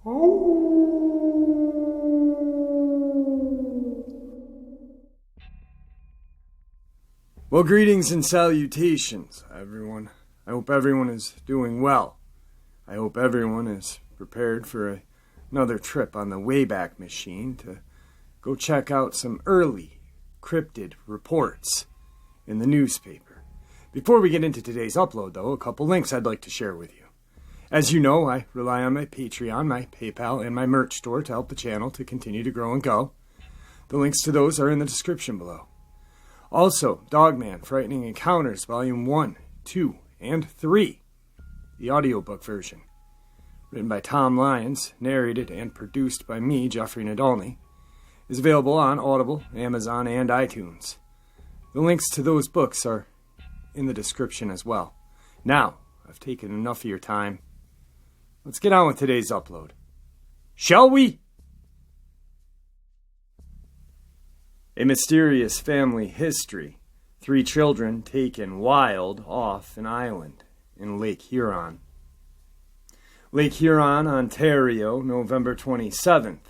Well, greetings and salutations, everyone. I hope everyone is doing well. I hope everyone is prepared for another trip on the Wayback Machine to go check out some early cryptid reports in the newspaper. Before we get into today's upload, though, a couple links I'd like to share with you. As you know, I rely on my Patreon, my PayPal, and my merch store to help the channel to continue to grow and go. The links to those are in the description below. Also, Dogman, Frightening Encounters, Volume 1, 2, and 3, the audiobook version. Written by Tom Lyons, narrated and produced by me, Jeffrey Nadolny, is available on Audible, Amazon, and iTunes. The links to those books are in the description as well. Now, I've taken enough of your time. Let's get on with today's upload. Shall we? A mysterious family history. 3 children taken wild off an island in Lake Huron. Lake Huron, Ontario, November 27th,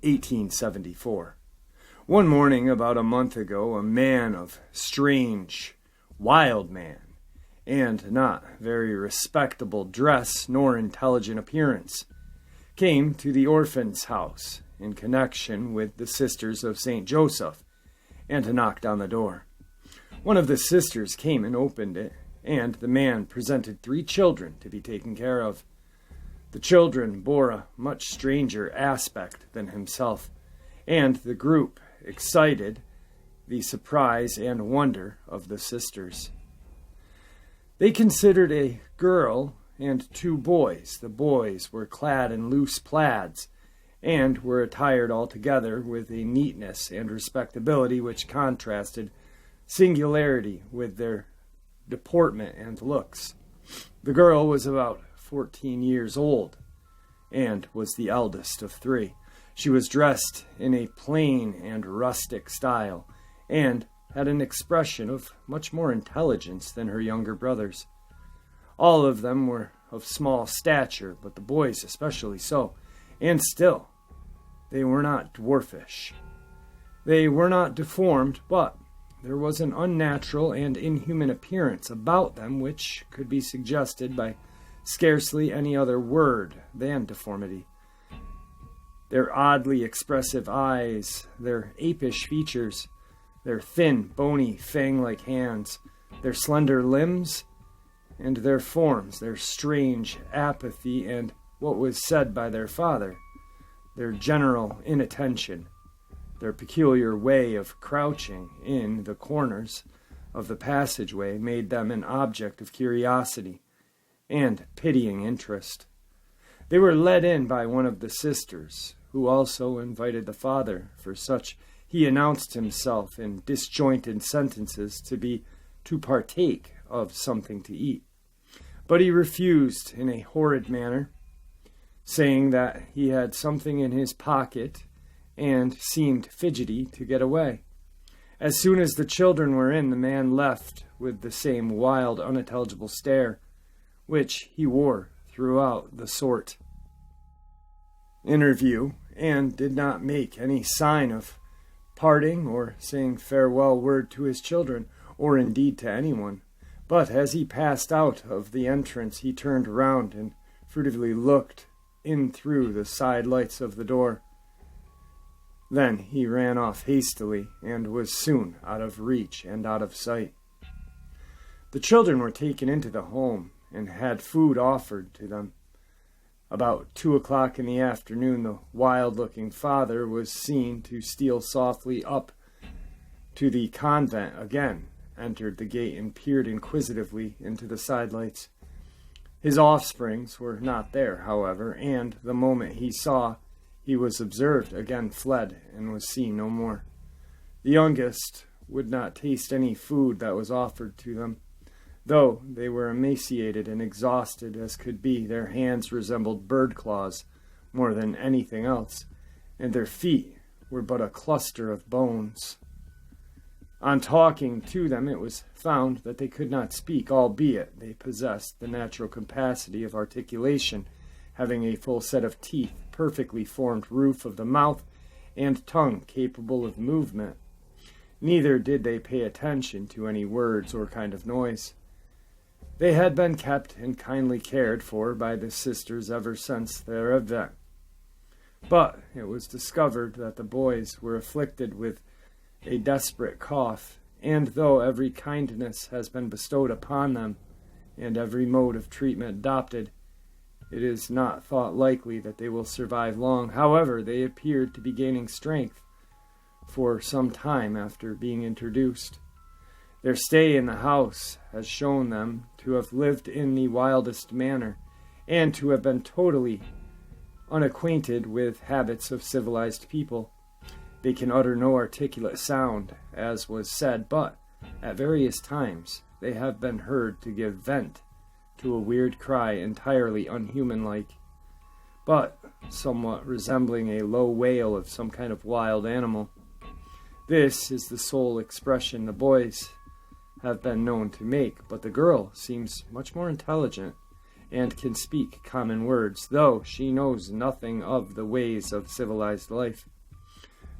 1874. One morning about a month ago, a man of strange, wild man, and not very respectable dress nor intelligent appearance, came to the Orphan's house in connection with the Sisters of St. Joseph, and knocked on the door. One of the sisters came and opened it, and the man presented 3 children to be taken care of. The children bore a much stranger aspect than himself, and the group excited the surprise and wonder of the sisters. They considered a girl and 2 boys. The boys were clad in loose plaids, and were attired altogether with a neatness and respectability which contrasted singularity with their deportment and looks. The girl was about 14 years old, and was the eldest of 3. She was dressed in a plain and rustic style, and had an expression of much more intelligence than her younger brothers. All of them were of small stature, but the boys especially so, and still, they were not dwarfish. They were not deformed, but there was an unnatural and inhuman appearance about them which could be suggested by scarcely any other word than deformity. Their oddly expressive eyes, their apish features, their thin, bony, fang-like hands, their slender limbs, and their forms, their strange apathy, and what was said by their father, their general inattention, their peculiar way of crouching in the corners of the passageway made them an object of curiosity and pitying interest. They were led in by one of the sisters, who also invited the father, for such he announced himself in disjointed sentences to partake of something to eat. But he refused in a horrid manner, saying that he had something in his pocket and seemed fidgety to get away. As soon as the children were in, the man left with the same wild, unintelligible stare, which he wore throughout the sort interview, and did not make any sign of parting or saying farewell word to his children, or indeed to anyone. But as he passed out of the entrance, he turned round and furtively looked in through the side lights of the door. Then he ran off hastily, and was soon out of reach and out of sight. The children were taken into the home, and had food offered to them. About 2 o'clock in the afternoon, the wild-looking father was seen to steal softly up to the convent again, entered the gate, and peered inquisitively into the sidelights. His offsprings were not there, however, and the moment he was observed, again fled, and was seen no more. The youngest would not taste any food that was offered to them. Though they were emaciated and exhausted as could be, their hands resembled bird claws more than anything else, and their feet were but a cluster of bones. On talking to them, it was found that they could not speak, albeit they possessed the natural capacity of articulation, having a full set of teeth, perfectly formed roof of the mouth, and tongue capable of movement. Neither did they pay attention to any words or kind of noise. They had been kept and kindly cared for by the sisters ever since their advent. But it was discovered that the boys were afflicted with a desperate cough, and though every kindness has been bestowed upon them, and every mode of treatment adopted, it is not thought likely that they will survive long. However, they appeared to be gaining strength for some time after being introduced. Their stay in the house has shown them to have lived in the wildest manner, and to have been totally unacquainted with habits of civilized people. They can utter no articulate sound, as was said, but at various times they have been heard to give vent to a weird cry entirely unhuman-like, but somewhat resembling a low wail of some kind of wild animal. This is the sole expression the boys have been known to make, but the girl seems much more intelligent and can speak common words, though she knows nothing of the ways of civilized life.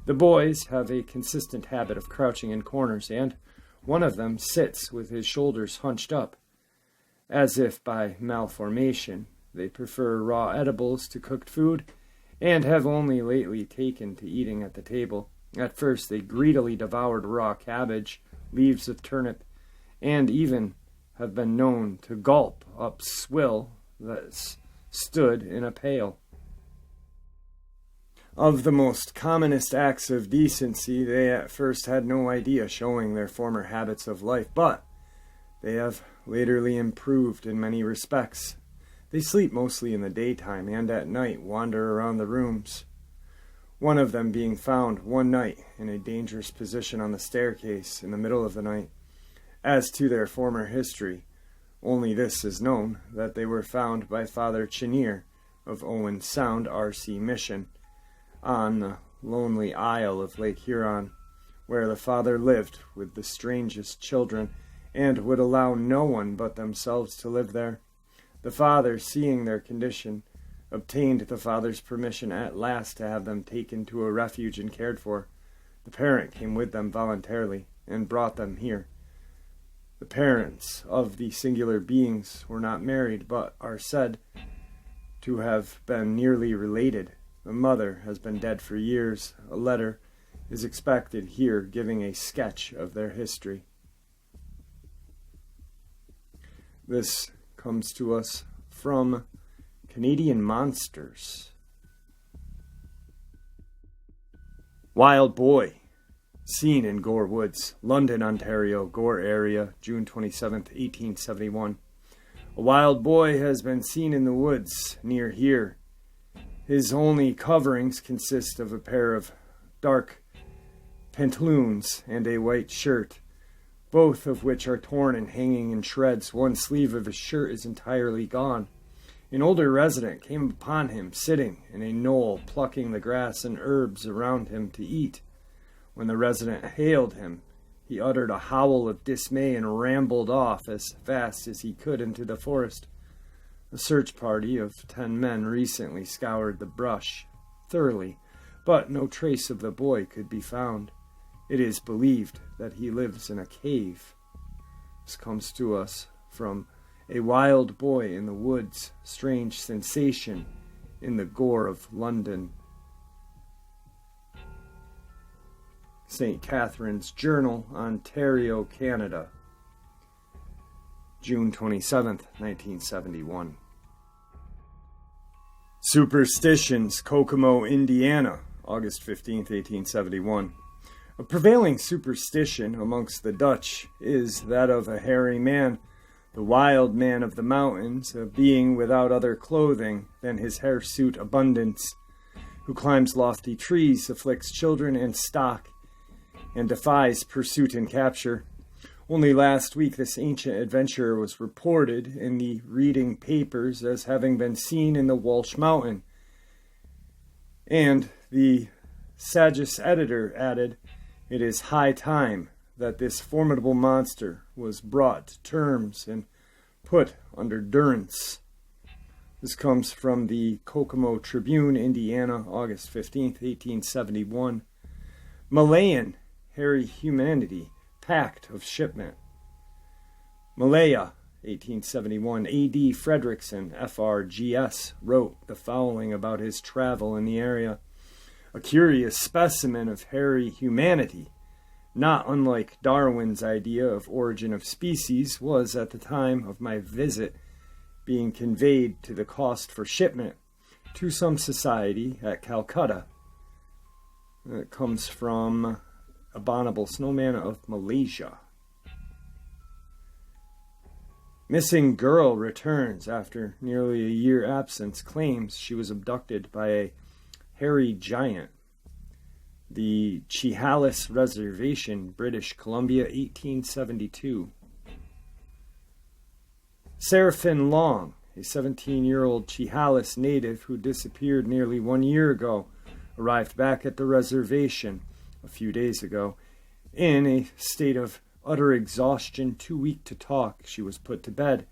The boys have a consistent habit of crouching in corners, and one of them sits with his shoulders hunched up, as if by malformation. They prefer raw edibles to cooked food, and have only lately taken to eating at the table. At first they greedily devoured raw cabbage, leaves of turnip, and even have been known to gulp up swill that stood in a pail. Of the most commonest acts of decency they at first had no idea, showing their former habits of life, but they have latterly improved in many respects. They sleep mostly in the daytime, and at night wander around the rooms, one of them being found one night in a dangerous position on the staircase in the middle of the night. As to their former history, only this is known, that they were found by Father Chenier of Owen Sound, R.C. Mission, on the lonely isle of Lake Huron, where the father lived with the strangest children, and would allow no one but themselves to live there. The father, seeing their condition, obtained the father's permission at last to have them taken to a refuge and cared for. The parent came with them voluntarily, and brought them here. The parents of the singular beings were not married, but are said to have been nearly related. The mother has been dead for years. A letter is expected here giving a sketch of their history. This comes to us from Canadian Monsters. Wild boy seen in Gore Woods, London, Ontario, Gore area, June 27, 1871. A wild boy has been seen in the woods near here. His only coverings consist of a pair of dark pantaloons and a white shirt, both of which are torn and hanging in shreds. One sleeve of his shirt is entirely gone. An older resident came upon him sitting in a knoll, plucking the grass and herbs around him to eat. When the resident hailed him, he uttered a howl of dismay and rambled off as fast as he could into the forest. A search party of 10 men recently scoured the brush thoroughly, but no trace of the boy could be found. It is believed that he lives in a cave. This comes to us from A Wild Boy in the Woods, Strange Sensation in the Gore of London. St. Catherine's Journal, Ontario, Canada, June 27th, 1971. Superstitions, Kokomo, Indiana, August 15th, 1871. A prevailing superstition amongst the Dutch is that of a hairy man, the wild man of the mountains, a being without other clothing than his hirsute abundance, who climbs lofty trees, afflicts children and stock, and defies pursuit and capture. Only last week this ancient adventurer was reported in the reading papers as having been seen in the Walsh Mountain, and the Sagis editor added, "It is high time that this formidable monster was brought to terms and put under durance." This comes from the Kokomo Tribune, Indiana, August 15th, 1871. Malayan, hairy humanity, pact of shipment. Malaya, 1871. A.D. Fredrickson, F.R.G.S., wrote the following about his travel in the area. A curious specimen of hairy humanity, not unlike Darwin's idea of origin of species, was at the time of my visit being conveyed to the cost for shipment to some society at Calcutta. It comes from Abominable Snowman of Malaysia. Missing girl returns after nearly a year absence, claims she was abducted by a hairy giant. The Chehalis Reservation, British Columbia, 1872. Seraphin Long, a 17-year-old Chehalis native who disappeared nearly 1 year ago, arrived back at the reservation a few days ago. In a state of utter exhaustion, too weak to talk, she was put to bed,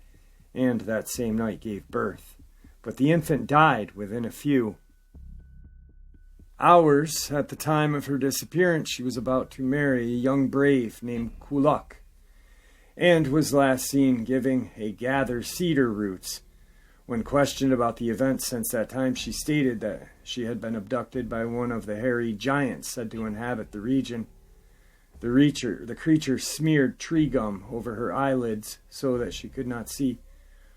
and that same night gave birth. But the infant died within a few hours. At the time of her disappearance, she was about to marry a young brave named Kulak, and was last seen giving a gather cedar roots. When questioned about the events since that time, she stated that she had been abducted by one of the hairy giants said to inhabit the region. The creature smeared tree gum over her eyelids so that she could not see,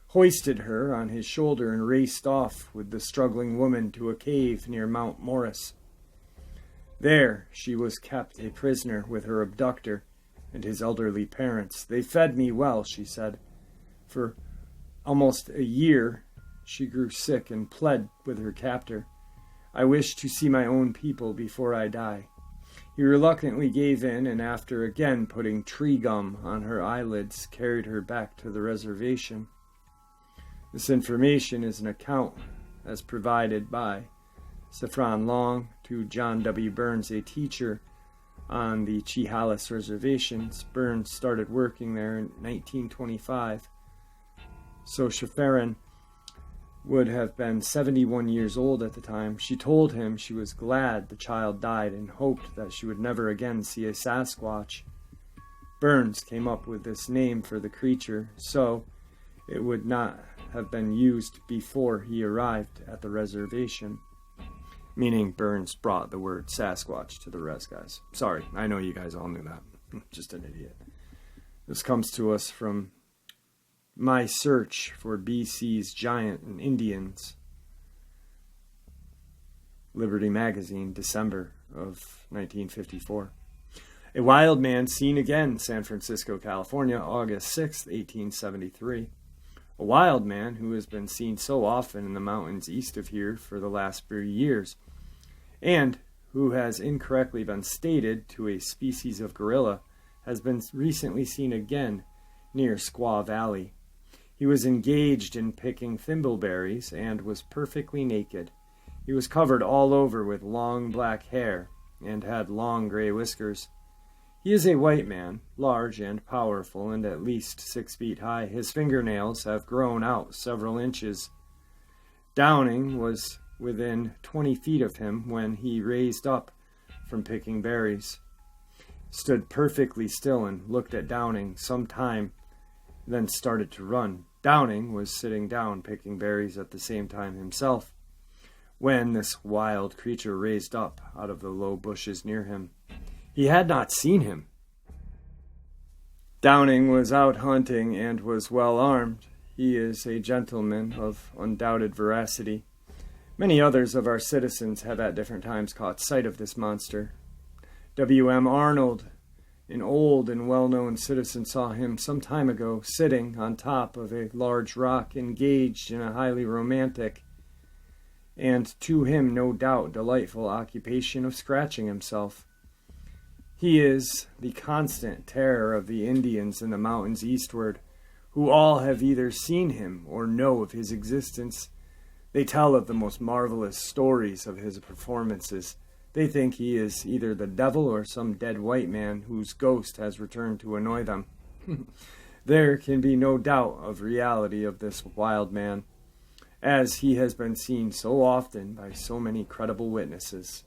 hoisted her on his shoulder, and raced off with the struggling woman to a cave near Mount Morris. There she was kept a prisoner with her abductor and his elderly parents. They fed me well, she said. For almost a year she grew sick and pled with her captor. I wish to see my own people before I die. He reluctantly gave in, and after again putting tree gum on her eyelids, carried her back to the reservation. This information is an account as provided by Saffron Long to John W. Burns, a teacher on the Chehalis reservations. Burns started working there in 1925. So Shafarian would have been 71 years old at the time. She told him she was glad the child died and hoped that she would never again see a Sasquatch. Burns came up with this name for the creature, so it would not have been used before he arrived at the reservation. Meaning Burns brought the word Sasquatch to the res guys. Sorry, I know you guys all knew that. Just an idiot. This comes to us from My Search for BC's Giant and Indians, Liberty Magazine, December of 1954. A wild man seen again, San Francisco, California, August 6, 1873. A wild man who has been seen so often in the mountains east of here for the last 3 years, and who has incorrectly been stated to a species of gorilla, has been recently seen again near Squaw Valley. He was engaged in picking thimbleberries and was perfectly naked. He was covered all over with long black hair and had long gray whiskers. He is a white man, large and powerful, and at least 6 feet high. His fingernails have grown out several inches. Downing was within 20 feet of him when he raised up from picking berries, stood perfectly still and looked at Downing some time, then started to run. Downing was sitting down picking berries at the same time himself, when this wild creature raised up out of the low bushes near him. He had not seen him. Downing was out hunting and was well armed. He is a gentleman of undoubted veracity. Many others of our citizens have at different times caught sight of this monster. W.M. Arnold, an old and well-known citizen, saw him some time ago sitting on top of a large rock, engaged in a highly romantic and, to him, no doubt, delightful occupation of scratching himself. He is the constant terror of the Indians in the mountains eastward, who all have either seen him or know of his existence. They tell of the most marvelous stories of his performances. They think he is either the devil or some dead white man whose ghost has returned to annoy them. There can be no doubt of reality of this wild man. as he has been seen so often by so many credible witnesses.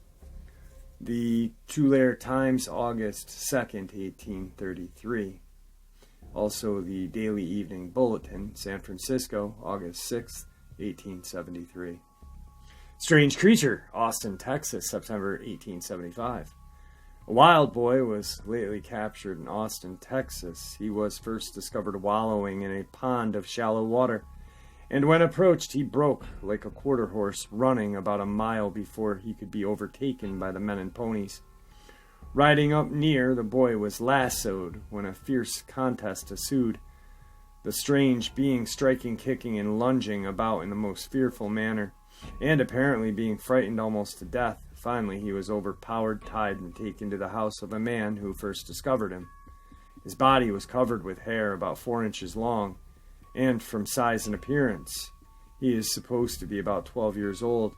The Tulare Times, August 2nd, 1833. Also the Daily Evening Bulletin, San Francisco, August 6th, 1873. Strange Creature, Austin, Texas, September 1875. A wild boy was lately captured in Austin, Texas. He was first discovered wallowing in a pond of shallow water, and when approached he broke like a quarter horse, running about a mile before he could be overtaken by the men and ponies. Riding up near, the boy was lassoed when a fierce contest ensued, the strange being striking, kicking, and lunging about in the most fearful manner, and apparently being frightened almost to death. Finally, he was overpowered, tied, and taken to the house of a man who first discovered him. His body was covered with hair about 4 inches long, and from size and appearance, he is supposed to be about 12 years old.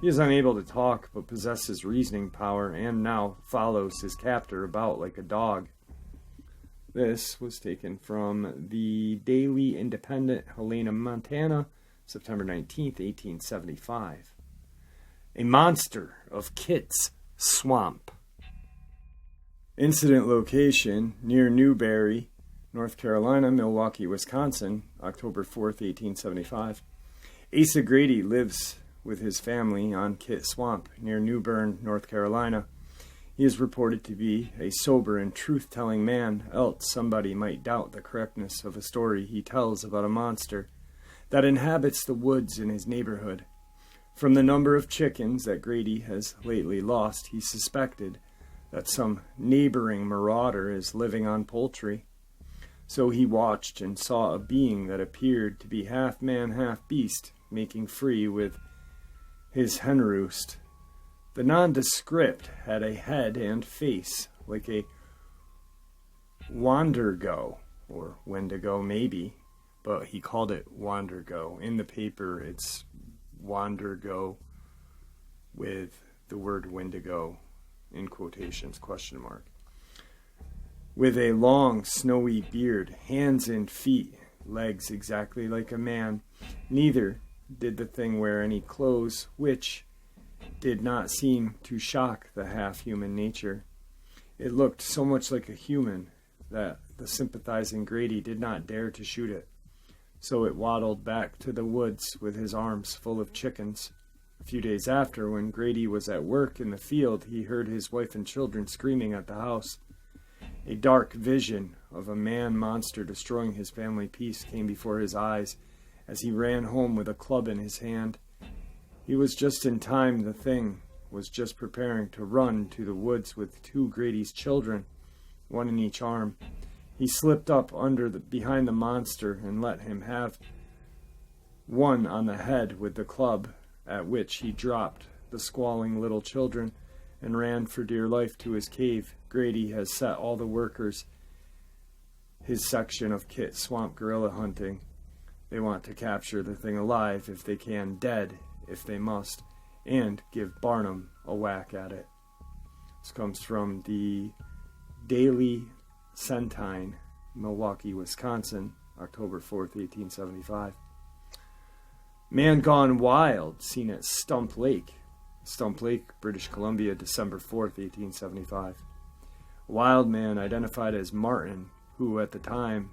He is unable to talk, but possesses reasoning power, and now follows his captor about like a dog. This was taken from the Daily Independent, Helena, Montana, September 19th, 1875. A monster of Kit's Swamp. Incident location near Newberry, North Carolina, Milwaukee, Wisconsin, October 4th, 1875. Asa Grady lives with his family on Kit Swamp near New Bern, North Carolina. He is reported to be a sober and truth-telling man, else somebody might doubt the correctness of a story he tells about a monster that inhabits the woods in his neighborhood. From the number of chickens that Grady has lately lost, he suspected that some neighboring marauder is living on poultry. So he watched and saw a being that appeared to be half man, half beast, making free with his hen roost. The nondescript had a head and face like a wandergo, or wendigo maybe, but he called it wandergo. In the paper it's wandergo with the word wendigo in quotations, question mark. With a long, snowy beard, hands and feet, legs exactly like a man. Neither did the thing wear any clothes, which did not seem to shock the half-human nature. It looked so much like a human that the sympathizing Grady did not dare to shoot it. So it waddled back to the woods with his arms full of chickens. A few days after, when Grady was at work in the field, he heard his wife and children screaming at the house. A dark vision of a man-monster destroying his family peace came before his eyes as he ran home with a club in his hand. He was just in time. The thing was just preparing to run to the woods with 2 Grady's children, one in each arm. He slipped up behind the monster and let him have one on the head with the club, at which he dropped the squalling little children and ran for dear life to his cave. Grady has set all the workers his section of Kit Swamp guerrilla hunting. They want to capture the thing alive if they can, dead if they must, and give Barnum a whack at it. This comes from the Daily Sentinel, Milwaukee, Wisconsin, October 4th, 1875. Man gone wild, seen at Stump Lake, British Columbia, December 4th, 1875. A wild man identified as Martin, who at the time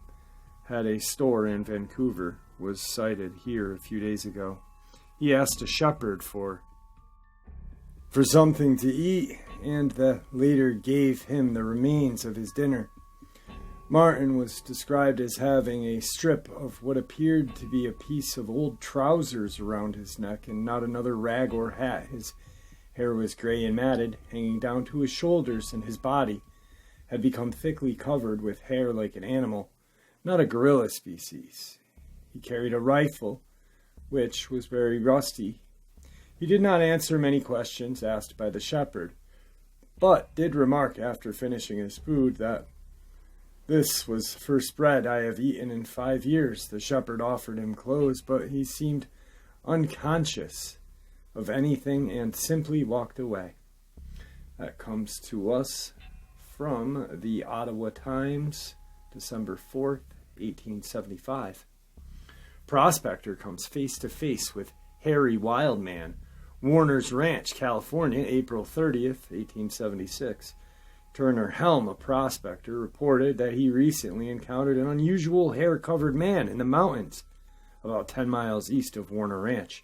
had a store in Vancouver, was sighted here a few days ago. He asked a shepherd for something to eat, and the later gave him the remains of his dinner. Martin was described as having a strip of what appeared to be a piece of old trousers around his neck, and not another rag or hat. His hair was gray and matted, hanging down to his shoulders, and his body had become thickly covered with hair like an animal, not a gorilla species. He carried a rifle, which was very rusty. He did not answer many questions asked by the shepherd, but did remark after finishing his food that this was the first bread I have eaten in 5 years. The shepherd offered him clothes, but he seemed unconscious of anything and simply walked away. That comes to us from the Ottawa Times, December 4th, 1875. prospector comes face to face with hairy wild man. Warner's Ranch, California, April 30th, 1876. Turner Helm, a prospector, reported that he recently encountered an unusual hair-covered man in the mountains about 10 miles east of Warner Ranch.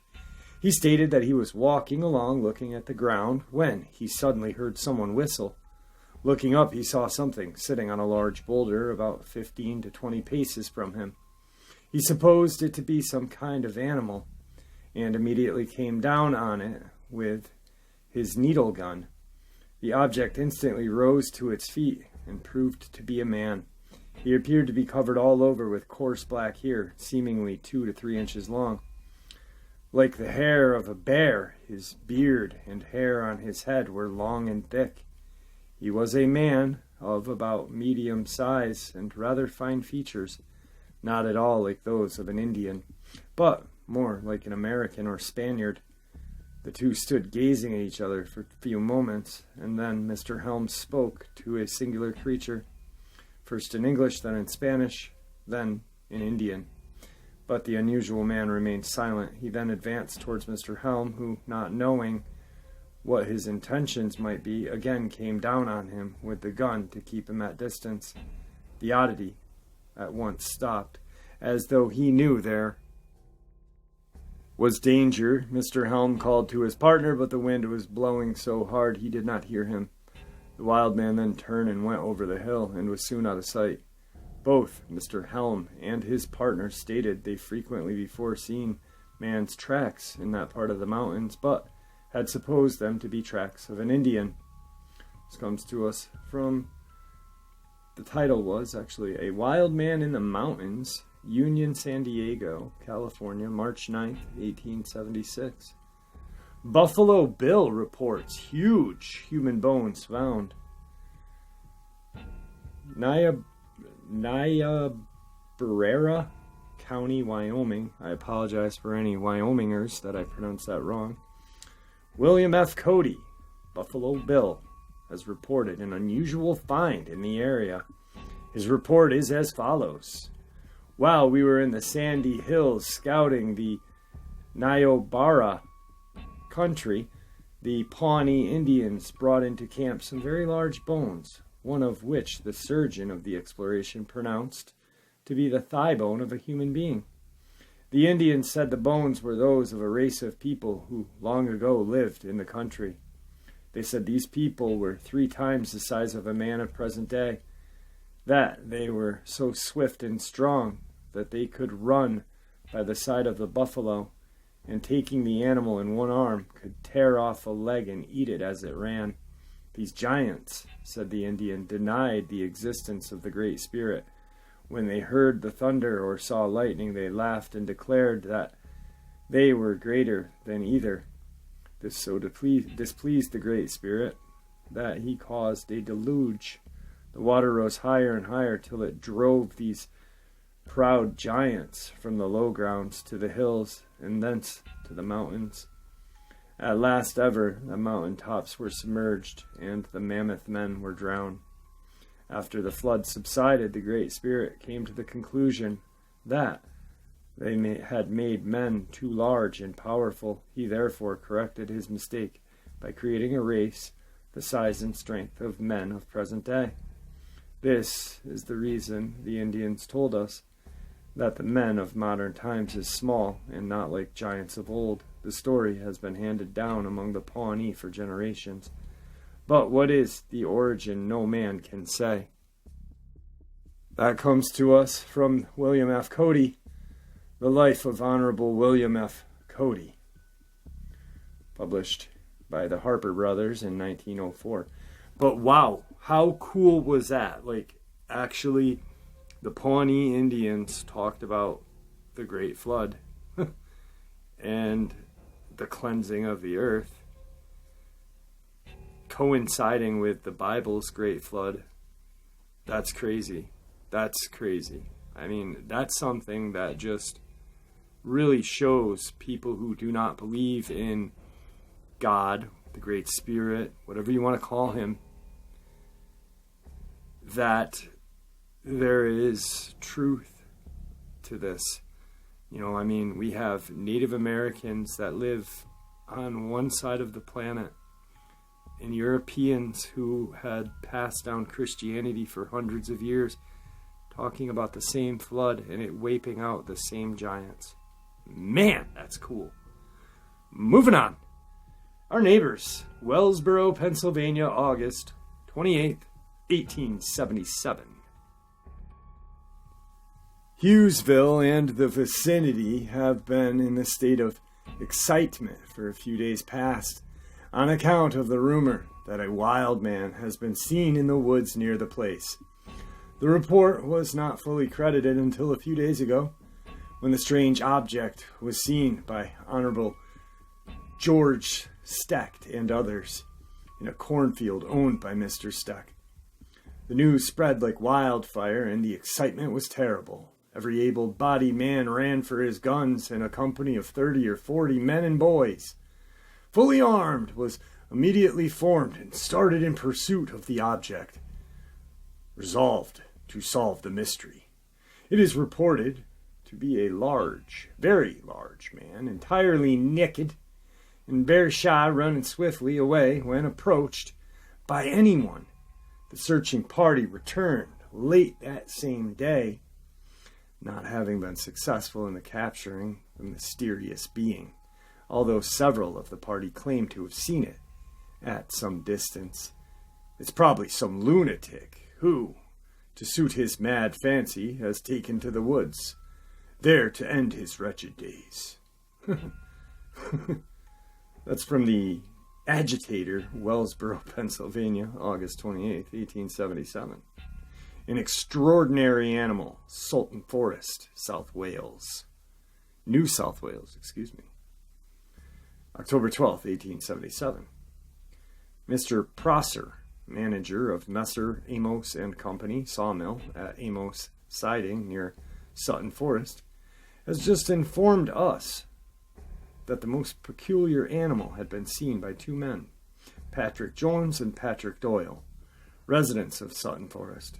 He stated that he was walking along looking at the ground when he suddenly heard someone whistle. Looking up, he saw something sitting on a large boulder about 15 to 20 paces from him. He supposed it to be some kind of animal and immediately came down on it with his needle gun. The object instantly rose to its feet and proved to be a man. He appeared to be covered all over with coarse black hair, seemingly 2 to 3 inches long. Like the hair of a bear, his beard and hair on his head were long and thick. He was a man of about medium size and rather fine features, not at all like those of an Indian, but more like an American or Spaniard. The two stood gazing at each other for a few moments, and then Mr. Helms spoke to a singular creature, first in English, then in Spanish, then in Indian. But the unusual man remained silent. He then advanced towards Mr. Helm, who, not knowing what his intentions might be, again came down on him with the gun to keep him at distance. The oddity at once stopped, as though he knew there was danger. Mr. Helm called to his partner, but the wind was blowing so hard he did not hear him. The wild man then turned and went over the hill and was soon out of sight. Both Mr. Helm and his partner stated they frequently before seen man's tracks in that part of the mountains, but had supposed them to be tracks of an Indian. This comes to us from, the title was actually A Wild Man in the Mountains, Union, San Diego, California, March 9th, 1876. Buffalo Bill reports huge human bones found. Niobrara County, Wyoming. I apologize for any Wyomingers that I pronounced that wrong. William F. Cody, Buffalo Bill, has reported an unusual find in the area. His report is as follows. While we were in the Sandy Hills scouting the Niobrara country, the Pawnee Indians brought into camp some very large bones, one of which the surgeon of the exploration pronounced to be the thigh bone of a human being. The Indians said the bones were those of a race of people who long ago lived in the country. They said these people were 3 times the size of a man of present day, that they were so swift and strong that they could run by the side of the buffalo, and taking the animal in one arm, could tear off a leg and eat it as it ran. These giants, said the Indian, denied the existence of the Great Spirit. When they heard the thunder or saw lightning, they laughed and declared that they were greater than either. This so displeased the Great Spirit that he caused a deluge. The water rose higher and higher till it drove these proud giants from the low grounds to the hills and thence to the mountains. At last ever the mountain tops were submerged and the mammoth men were drowned. After the flood subsided, the Great Spirit came to the conclusion that they had made men too large and powerful. He therefore corrected his mistake by creating a race the size and strength of men of present day. This is the reason the Indians told us that the men of modern times is small and not like giants of old. The story has been handed down among the Pawnee for generations. But what is the origin no man can say. That comes to us from William F. Cody, The Life of Honorable William F. Cody, published by the Harper Brothers in 1904. But wow, how cool was that? Like, actually, the Pawnee Indians talked about the Great Flood and the cleansing of the earth, coinciding with the Bible's Great Flood. That's crazy. That's crazy. I mean, that's something that just really shows people who do not believe in God, the Great Spirit, whatever you want to call him, that there is truth to this. We have Native Americans that live on one side of the planet and Europeans who had passed down Christianity for hundreds of years, talking about the same flood and it wiping out the same giants. Man, that's cool. Moving on. Our neighbors, Wellsboro, Pennsylvania, August 28th, 1877. Hughesville and the vicinity have been in a state of excitement for a few days past on account of the rumor that a wild man has been seen in the woods near the place. The report was not fully credited until a few days ago, when the strange object was seen by Honorable George Steck and others in a cornfield owned by Mr. Steck. The news spread like wildfire, and the excitement was terrible. Every able-bodied man ran for his guns, and a company of 30 or 40 men and boys, fully armed, was immediately formed and started in pursuit of the object, resolved to solve the mystery. It is reported to be a large, very large man, entirely naked, and bare shod, running swiftly away when approached by anyone. The searching party returned late that same day, not having been successful in the capturing the mysterious being, although several of the party claim to have seen it at some distance. It's probably some lunatic who, to suit his mad fancy, has taken to the woods, there to end his wretched days. That's from the Agitator, Wellsboro, Pennsylvania, August 28th, 1877. An extraordinary animal, Sultan Forest, New South Wales, October 12th, 1877. Mr. Prosser, manager of Messer Amos and Company sawmill at Amos Siding near Sutton Forest, has just informed us that the most peculiar animal had been seen by two men, Patrick Jones and Patrick Doyle, residents of Sutton Forest.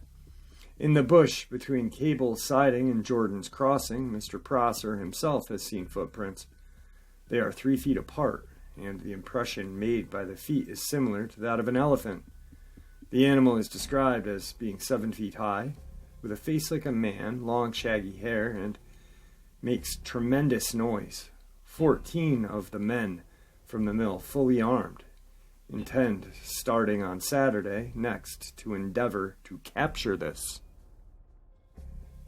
In the bush between Cable Siding and Jordan's Crossing, Mr. Prosser himself has seen footprints. They are 3 feet apart, and the impression made by the feet is similar to that of an elephant. The animal is described as being 7 feet high, with a face like a man, long shaggy hair, and makes tremendous noise. 14 of the men from the mill, fully armed, intend, starting on Saturday next, to endeavor to capture this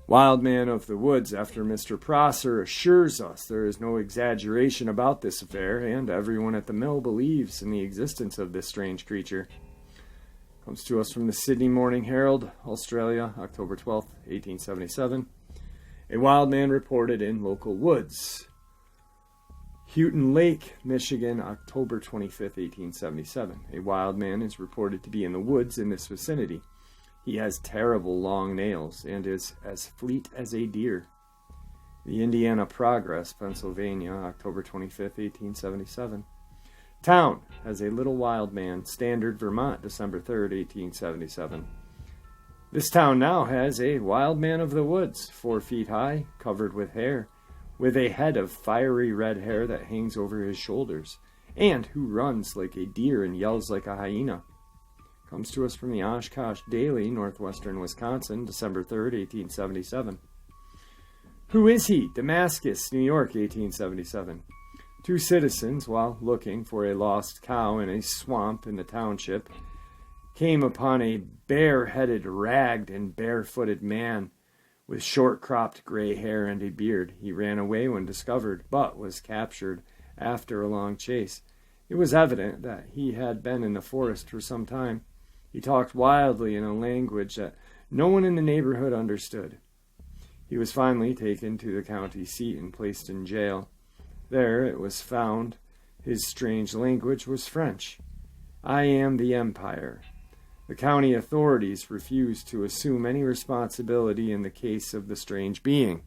wild man of the woods. After Mr. Prosser assures us there is no exaggeration about this affair, and everyone at the mill believes in the existence of this strange creature. Comes to us from the Sydney Morning Herald, Australia, October 12th, 1877. A wild man reported in local woods. Houghton Lake, Michigan, October 25th, 1877. A wild man is reported to be in the woods in this vicinity. He has terrible long nails and is as fleet as a deer. The Indiana Progress, Pennsylvania, October 25th, 1877. Town has a little wild man. Standard, Vermont, December 3rd, 1877. This town now has a wild man of the woods, 4 feet high, covered with hair, with a head of fiery red hair that hangs over his shoulders, and who runs like a deer and yells like a hyena. Comes to us from the Oshkosh Daily, Northwestern Wisconsin, December 3rd, 1877. Who is he? Damascus, New York, 1877. 2 citizens, while looking for a lost cow in a swamp in the township, came upon a bare-headed, ragged, and barefooted man with short-cropped gray hair and a beard. He ran away when discovered, but was captured after a long chase. It was evident that he had been in the forest for some time. He talked wildly in a language that no one in the neighborhood understood. He was finally taken to the county seat and placed in jail. There it was found his strange language was French. I am the Empire. The county authorities refused to assume any responsibility in the case of the strange being,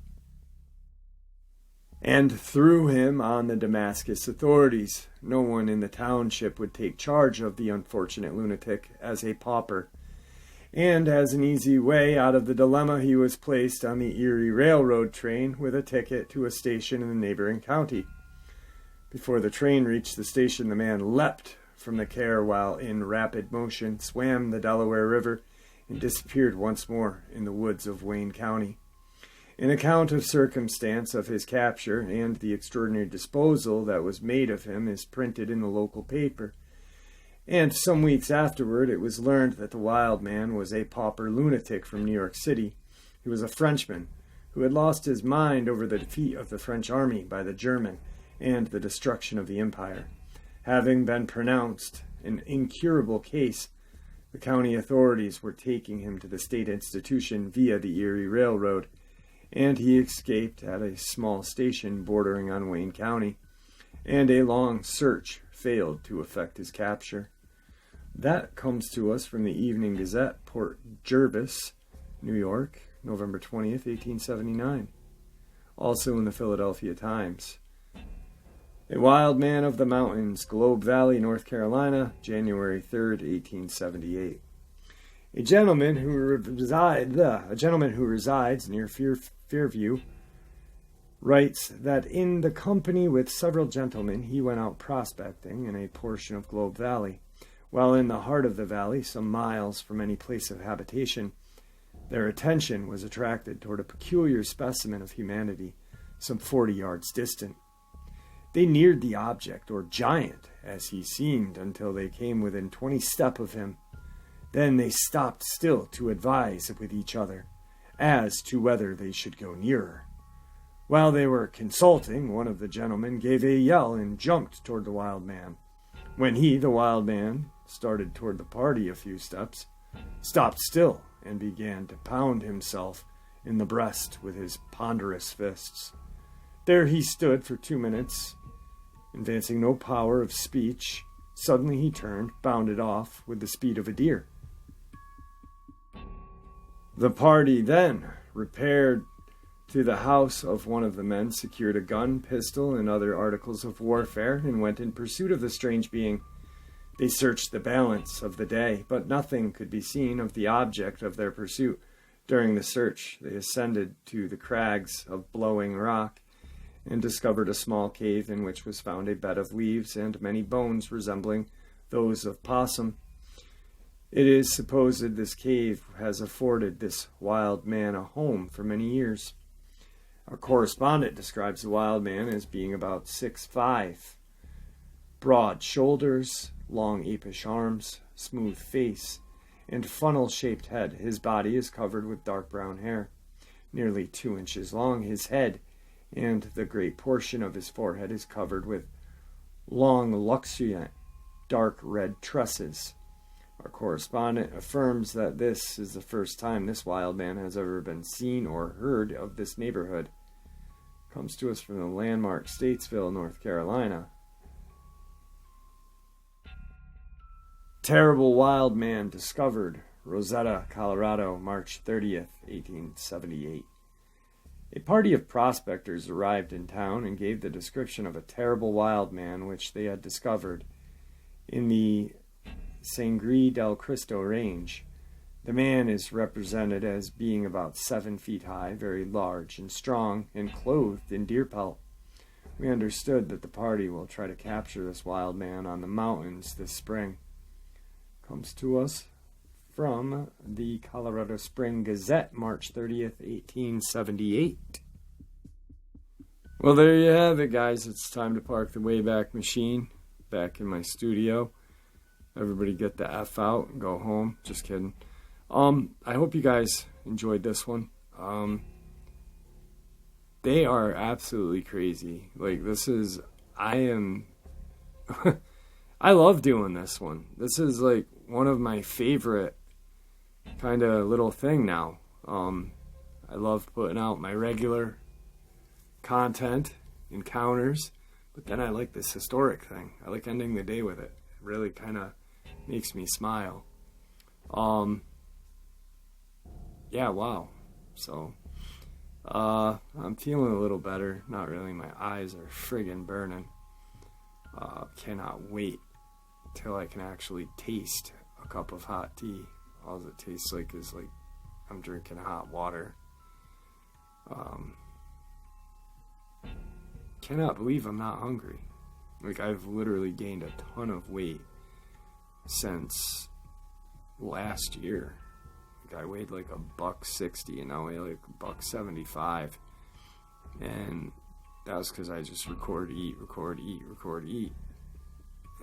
and threw him on the Damascus authorities. No one in the township would take charge of the unfortunate lunatic as a pauper. And as an easy way out of the dilemma, he was placed on the Erie Railroad train with a ticket to a station in the neighboring county. Before the train reached the station, the man leapt from the car while in rapid motion, swam the Delaware River, and disappeared once more in the woods of Wayne County. An account of circumstance of his capture and the extraordinary disposal that was made of him is printed in the local paper. And some weeks afterward, it was learned that the wild man was a pauper lunatic from New York City. He was a Frenchman who had lost his mind over the defeat of the French army by the German and the destruction of the empire. Having been pronounced an incurable case, the county authorities were taking him to the state institution via the Erie Railroad, and he escaped at a small station bordering on Wayne County, and a long search failed to effect his capture. That comes to us from the Evening Gazette, Port Jervis, New York, November 20th, 1879. Also in the Philadelphia Times. A Wild Man of the Mountains, Globe Valley, North Carolina, January 3rd, 1878. A gentleman who resides near Fairview writes that in the company with several gentlemen he went out prospecting in a portion of Globe Valley. While in the heart of the valley, some miles from any place of habitation, their attention was attracted toward a peculiar specimen of humanity, some 40 yards distant. They neared the object, or giant, as he seemed, until they came within 20 step of him. Then they stopped still to advise with each other as to whether they should go nearer. While they were consulting, one of the gentlemen gave a yell and jumped toward the wild man. When he, the wild man, started toward the party a few steps, stopped still and began to pound himself in the breast with his ponderous fists. There he stood for 2 minutes, advancing no power of speech. Suddenly he turned, bounded off with the speed of a deer. The party then repaired to the house of one of the men, secured a gun, pistol, and other articles of warfare, and went in pursuit of the strange being. They searched the balance of the day, but nothing could be seen of the object of their pursuit. During the search, they ascended to the crags of Blowing Rock and discovered a small cave in which was found a bed of leaves and many bones resembling those of possum. It is supposed this cave has afforded this wild man a home for many years. Our correspondent describes the wild man as being about 6'5", broad shoulders, long apish arms, smooth face, and funnel-shaped head. His body is covered with dark brown hair, nearly 2 inches long. His head and the great portion of his forehead is covered with long, luxuriant, dark red tresses. Our correspondent affirms that this is the first time this wild man has ever been seen or heard of this neighborhood. Comes to us from the landmark Statesville, North Carolina. Terrible wild man discovered, Rosetta, Colorado, March 30th, 1878. A party of prospectors arrived in town and gave the description of a terrible wild man which they had discovered in the Sangre del Cristo range. The man is represented as being about 7 feet high, very large and strong, and clothed in deer pelt. We understood that the party will try to capture this wild man on the mountains this spring. Comes to us from the Colorado Spring Gazette, March 30th, 1878. Well, there you have it, guys. It's time to park the Wayback Machine back in my studio. Everybody get the F out and go home. Just kidding. I hope you guys enjoyed this one. They are absolutely crazy. Like, I love doing this one. This is like one of my favorite kind of little thing now. I love putting out my regular content, encounters, but then I like this historic thing. I like ending the day with it. It really kind of makes me smile. Yeah, wow. So, I'm feeling a little better. Not really. My eyes are friggin' burning. Cannot wait till I can actually taste a cup of hot tea. all it tastes like is like I'm drinking hot water. Cannot believe I'm not hungry. Like, I've literally gained a ton of weight since last year. Like, I weighed like $160 and now I weigh like $175. And that was because I just record, eat.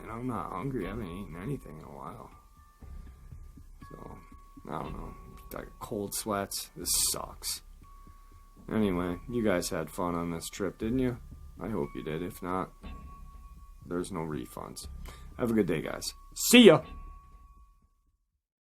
And I'm not hungry. I haven't eaten anything in a while. So, I don't know. Like cold sweats. This sucks. Anyway, you guys had fun on this trip, didn't you? I hope you did. If not, there's no refunds. Have a good day, guys. See ya!